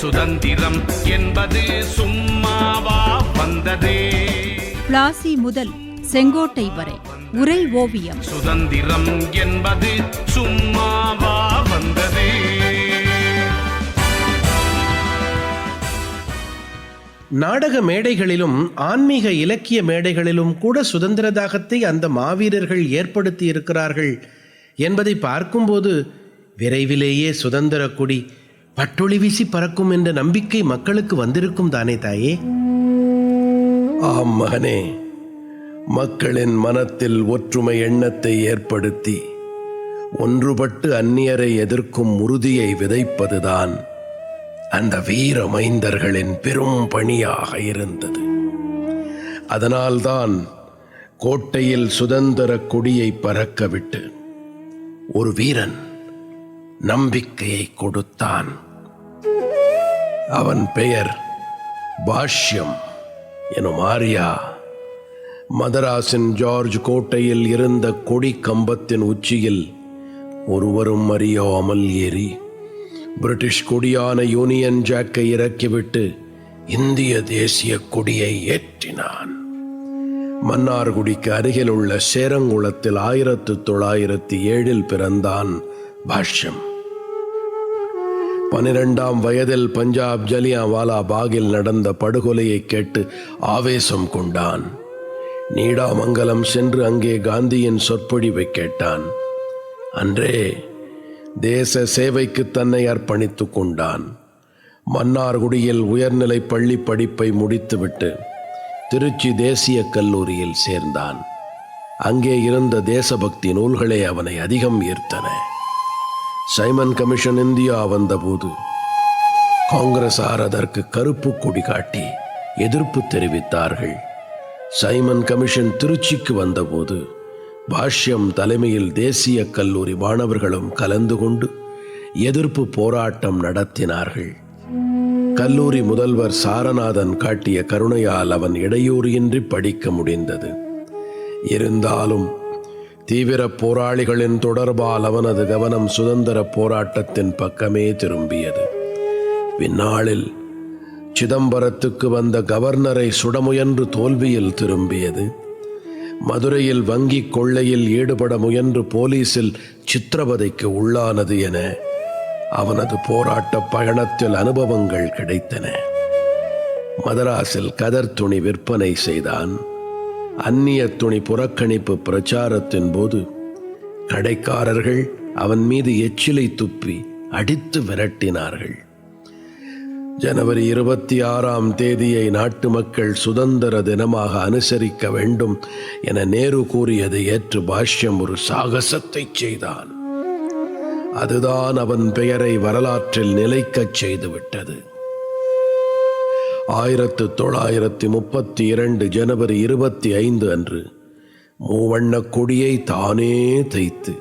சுதந்திரம் என்பது சும்மாவா வந்ததே. பிளாசி முதல் செங்கோட்டை வரை உரை ஓவியம். சுதந்திரம் என்பது சும்மாவா வந்ததே. நாடக மேடைகளிலும் ஆன்மீக இலக்கிய மேடைகளிலும் கூட சுதந்திர தாகத்தை அந்த மாவீரர்கள் ஏற்படுத்தி இருக்கிறார்கள் என்பதை பார்க்கும்போது விரைவிலேயே சுதந்திர கொடி பட்டொளி வீசி பறக்கும் என்ற நம்பிக்கை மக்களுக்கு வந்திருக்கும் தானே தாயே? ஆம் மகனே, மக்களின் மனத்தில் ஒற்றுமை எண்ணத்தை ஏற்படுத்தி ஒன்றுபட்டு அந்நியரை எதிர்க்கும் உறுதியை விதைப்பதுதான் அந்த வீர மைந்தர்களின் பெரும் பணியாக இருந்தது. அதனால்தான் கோட்டையில் சுதந்திர கொடியை பறக்கவிட்டு ஒரு வீரன் நம்பிக்கையை கொடுத்தான். அவன் பெயர் பாஷ்யம் எனும் ஆரியா. மதராஸின் ஜார்ஜ் கோட்டையில் இருந்த கொடி கம்பத்தின் உச்சியில் ஒருவரும் அறியாமல் ஏறி பிரிட்டிஷ் கொடியான யூனியன் ஜாக்கை இறக்கிவிட்டு இந்திய தேசிய கொடியை ஏற்றினான். மன்னார்குடிக்கு அருகில் உள்ள சேரங்குளத்தில் 1907 பிறந்தான் பாஷ்யம். 12ஆம் வயதில் பஞ்சாப் ஜலியான்வாலா பாகில் நடந்த படுகொலையை கேட்டு ஆவேசம் கொண்டான். நீடாமங்கலம் சென்று அங்கே காந்தியின் சொற்பொழிவை கேட்டான். அன்றே தேச சேவைக்கு தன்னை அர்ப்பணித்துக் கொண்டான். மன்னார்குடியில் உயர்நிலை பள்ளி படிப்பை முடித்துவிட்டு திருச்சி தேசிய கல்லூரியில் சேர்ந்தான். அங்கே இருந்த தேசபக்தி நூல்களே அவனை அதிகம் ஈர்த்தன. சைமன் கமிஷன் இந்தியா வந்தபோது காங்கிரசார் அதற்கு கருப்பு கொடி காட்டி எதிர்ப்பு தெரிவித்தார்கள். சைமன் கமிஷன் திருச்சிக்கு வந்தபோது பாஷ்யம் தலைமையில் தேசிய கல்லூரி மாணவர்களும் கலந்து கொண்டு எதிர்ப்பு போராட்டம் நடத்தினார்கள். கல்லூரி முதல்வர் சாரநாதன் காட்டிய கருணையால் அவன் இடையூறின்றி படிக்க முடிந்தது. இருந்தாலும் தீவிர போராளிகளின் தொடர்பால் அவனது கவனம் சுதந்திர போராட்டத்தின் பக்கமே திரும்பியது. பின்னாளில் சிதம்பரத்துக்கு வந்த கவர்னரை சுட முயன்று தோல்வியில் திரும்பியது. மதுரையில் வங்கி கொள்ளையில் ஈடுபட முயன்று போலீசில் சித்திரவதைக்கு உள்ளானது என அவனது போராட்ட பயணத்தில் அனுபவங்கள் கிடைத்தன. மதராஸில் கதர் துணி விற்பனை செய்தான். அந்நிய துணி புறக்கணிப்பு பிரச்சாரத்தின் போது கடைக்காரர்கள் அவன் மீது எச்சிலை துப்பி அடித்து விரட்டினார்கள். ஜனவரி 26ஆம் தேதியை நாட்டு மக்கள் சுதந்திர தினமாக அனுசரிக்க வேண்டும் என நேரு கூறியதை ஏற்று பாஷ்யம் ஒரு சாகசத்தை செய்தான். அதுதான் அவன் பெயரை வரலாற்றில் நிலைக்கச் செய்துவிட்டது. 1932 ஜனவரி 25 அன்று மூவண்ண கொடியை தானே தைத்து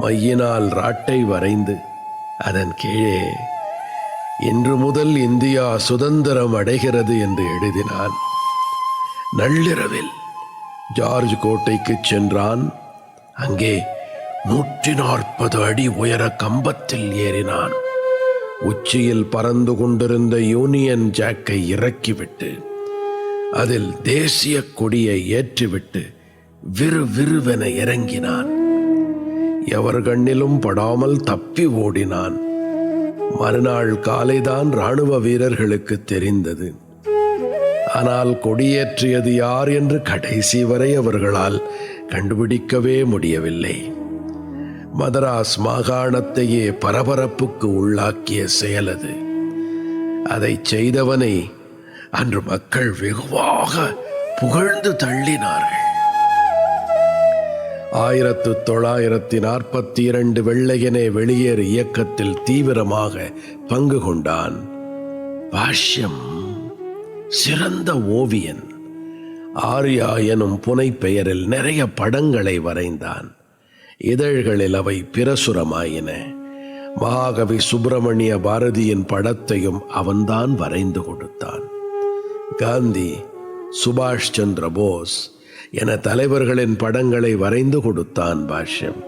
மையினால் ராட்டை வரைந்து அதன் கீழே இன்று முதல் இந்தியா சுதந்திரம் அடைகிறது என்று எழுதினான். நள்ளிரவில் ஜார்ஜ் கோட்டைக்கு சென்றான். அங்கே 140 அடி உயர கம்பத்தில் ஏறினான். உச்சியில் பறந்து கொண்டிருந்த யூனியன் ஜாக்கை இறக்கிவிட்டு அதில் தேசிய கொடியை ஏற்றிவிட்டு விறுவிறுவென இறங்கினான். எவர் கண்ணிலும் படாமல் தப்பி ஓடினான். மறுநாள் காலைதான் இராணுவ வீரர்களுக்கு தெரிந்தது. ஆனால் கொடியேற்றியது யார் என்று கடைசி வரை அவர்களால் கண்டுபிடிக்கவே முடியவில்லை. மதராஸ் மாகாணத்தையே பரபரப்புக்கு உள்ளாக்கிய செயல் அது. அதை செய்தவனை அன்று மக்கள் வெகுவாக புகழ்ந்து தள்ளினார்கள். 1942 வெள்ளையனே வெளியேறு இயக்கத்தில் தீவிரமாக பங்கு கொண்டான். பாஷ்யம் சிறந்த ஓவியன். ஆர்யா எனும் புனை பெயரில் நிறைய படங்களை வரைந்தான். இதழ்களில் அவை பிரசுரமாயின. மகாகவி சுப்பிரமணிய பாரதியின் படத்தையும் அவன்தான் வரைந்து கொடுத்தான். காந்தி, சுபாஷ் சந்திர போஸ் என தலைவர்களின் படங்களை வரைந்து கொடுத்தான் பாஷ்யம்.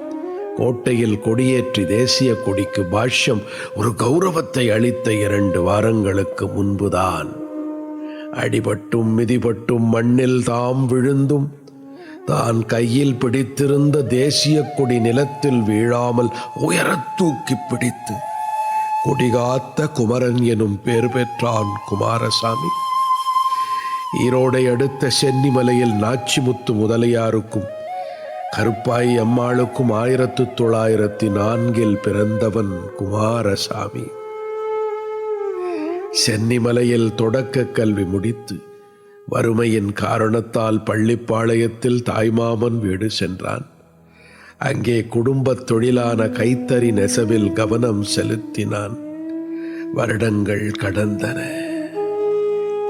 கோட்டையில் கொடியேற்றி தேசிய கொடிக்கு பாஷ்யம் ஒரு கௌரவத்தை அளித்த 2 வாரங்களுக்கு முன்புதான். அடிபட்டும் மிதிபட்டும் மண்ணில் தாம் விழுந்தும் தான் கையில் பிடித்திருந்த தேசிய கொடி நிலத்தில் வீழாமல் உயரத் தூக்கி பிடித்து கொடிகாத்த குமரன் எனும் பேர் பெற்றான் குமாரசாமி. ஈரோடை அடுத்த சென்னிமலையில் நாச்சிமுத்து முதலியாருக்கும் கருப்பாய் அம்மாளுக்கும் 1904 பிறந்தவன் குமாரசாமி. சென்னிமலையில் தொடக்க கல்வி முடித்து வறுமையின் காரணத்தால் பள்ளிப்பாளையத்தில் தாய்மாமன் வீடு சென்றான். அங்கே குடும்பத் தொழிலான கைத்தறி நெசவில் கவனம் செலுத்தினான். வருடங்கள் கடந்தன.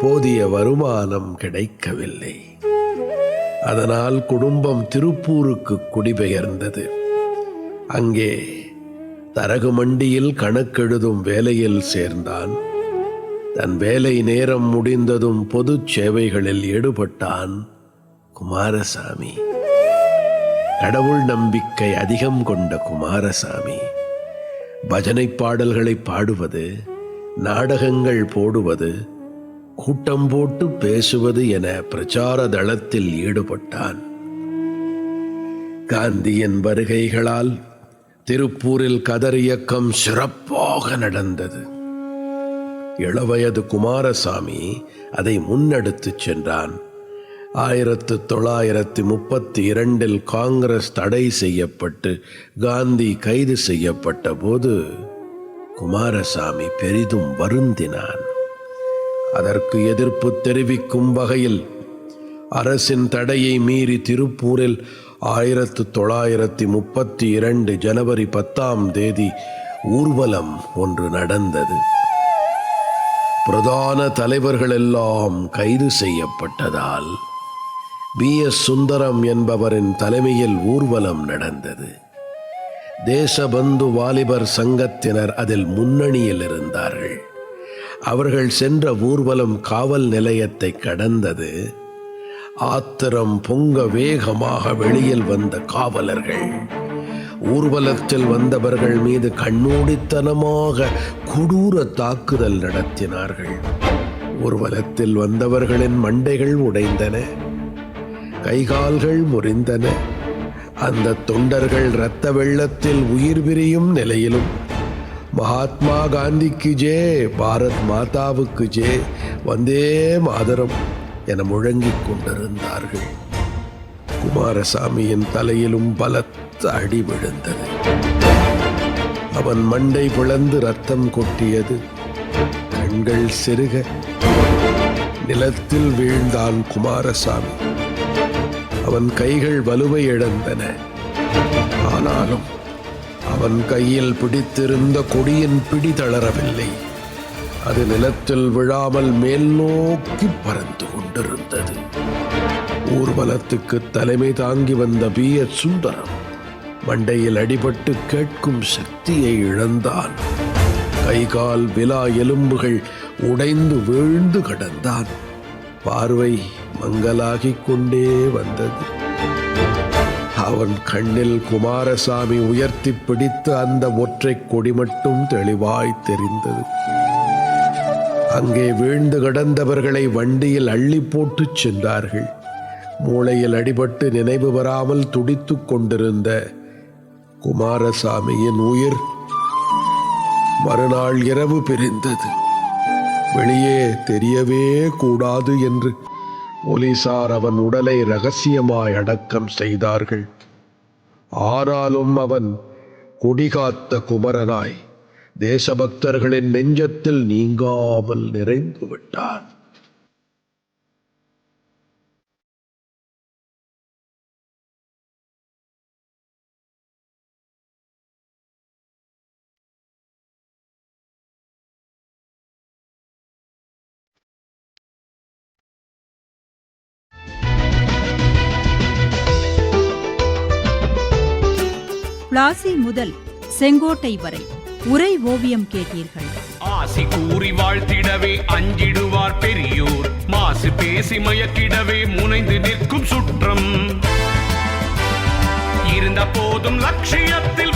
போதிய வருமானம் கிடைக்கவில்லை. அதனால் குடும்பம் திருப்பூருக்கு குடிபெயர்ந்தது. அங்கே தரகு மண்டியில் கணக்கெழுதும் வேலையில் சேர்ந்தான். தன் வேலை நேரம் முடிந்ததும் பொது சேவைகளில் ஈடுபட்டான் குமாரசாமி. கடவுள் நம்பிக்கை அதிகம் கொண்ட குமாரசாமி பஜனை பாடல்களை பாடுவது, நாடகங்கள் போடுவது, கூட்டம் போட்டு பேசுவது என பிரச்சார தளத்தில் ஈடுபட்டான். காந்தியின் வருகைகளால் திருப்பூரில் கதர் இயக்கம் சிறப்பாக நடந்தது. இளவயது குமாரசாமி அதை முன்னெடுத்துச் சென்றான். 1932 காங்கிரஸ் தடை செய்யப்பட்டு காந்தி கைது செய்யப்பட்ட போது குமாரசாமி பெரிதும் வருந்தினான். அதற்கு எதிர்ப்பு தெரிவிக்கும் வகையில் அரசின் தடையை மீறி திருப்பூரில் 1932 ஜனவரி 10 ஊர்வலம் ஒன்று நடந்தது. பிரதான தலைவர்கள் எல்லாம் கைது செய்யப்பட்டதால் B.S. சுந்தரம் என்பவரின் தலைமையில் ஊர்வலம் நடந்தது. தேசபந்து வாலிபர் சங்கத்தினர் அதில் முன்னணியில் இருந்தார்கள். அவர்கள் சென்ற ஊர்வலம் காவல் நிலையத்தை கடந்தது. ஆத்திரம் பொங்க வேகமாக வெளியில் வந்த காவலர்கள் ஊர்வலத்தில் வந்தவர்கள் மீது கண்ணூடித்தனமாக கொடூர தாக்குதல் நடத்தினார்கள். ஊர்வலத்தில் வந்தவர்களின் மண்டைகள் உடைந்தன, கைகால்கள் முறிந்தன. அந்த தொண்டர்கள் இரத்த வெள்ளத்தில் உயிர் பிரியும் நிலையிலும் மகாத்மா காந்திக்கு ஜே, பாரத் மாதாவுக்கு ஜே, வந்தே மாதரம் என முழங்கிக் கொண்டிருந்தார்கள். குமாரசாமியின் தலையிலும் பலத்த அடி விழுந்தது. அவன் மண்டை பிளந்து ரத்தம் கொட்டியது. கண்கள் சிறுக நிலத்தில் வீழ்ந்தான் குமாரசாமி. அவன் கைகள் வலுவை இழந்தன. ஆனாலும் அவன் கையில் பிடித்திருந்த கொடியின் பிடி தளரவில்லை. அது நிலத்தில் விழாமல் மேல் நோக்கி பறந்து கொண்டிருந்தது. ஊர்வலத்துக்கு தலைமை தாங்கி வந்த B.S. சுந்தரம் மண்டையில் அடிபட்டு கேட்கும் சக்தியை இழந்தான். கைகால் விலா எலும்புகள் உடைந்து வீழ்ந்து கிடந்தான். பார்வை மங்கலாகிக் கொண்டே வந்தது. அவன் கண்ணில் குமாரசாமி உயர்த்தி பிடித்த அந்த ஒற்றை கொடி மட்டும் தெளிவாய் தெரிந்தது. அங்கே வீழ்ந்து கிடந்தவர்களை வண்டியில் அள்ளி போட்டுச் சென்றார்கள். மூளையில் அடிபட்டு நினைவு வராமல் துடித்துக் கொண்டிருந்த குமாரசாமியின் உயிர் மறுநாள் இரவு பிரிந்தது. வெளியே தெரியவே கூடாது என்று போலீசார் அவன் உடலை ரகசியமாய் அடக்கம் செய்தார்கள். ஆனாலும் அவன் கொடிகாத்த குமரனாய் தேசபக்தர்களின் நெஞ்சத்தில் நீங்காமல் நிறைந்து விட்டான். பிளாசி முதல் செங்கோட்டை வரை உரை ஓவியம் கேட்டீர்கள். ஆசி கூறி வாழ்த்திடவே அஞ்சிடுவார் பெரியோர், மாசு பேசி மயக்கிடவே முனைந்து நிற்கும் சுற்றம். இருந்த போதும் லட்சியத்தில்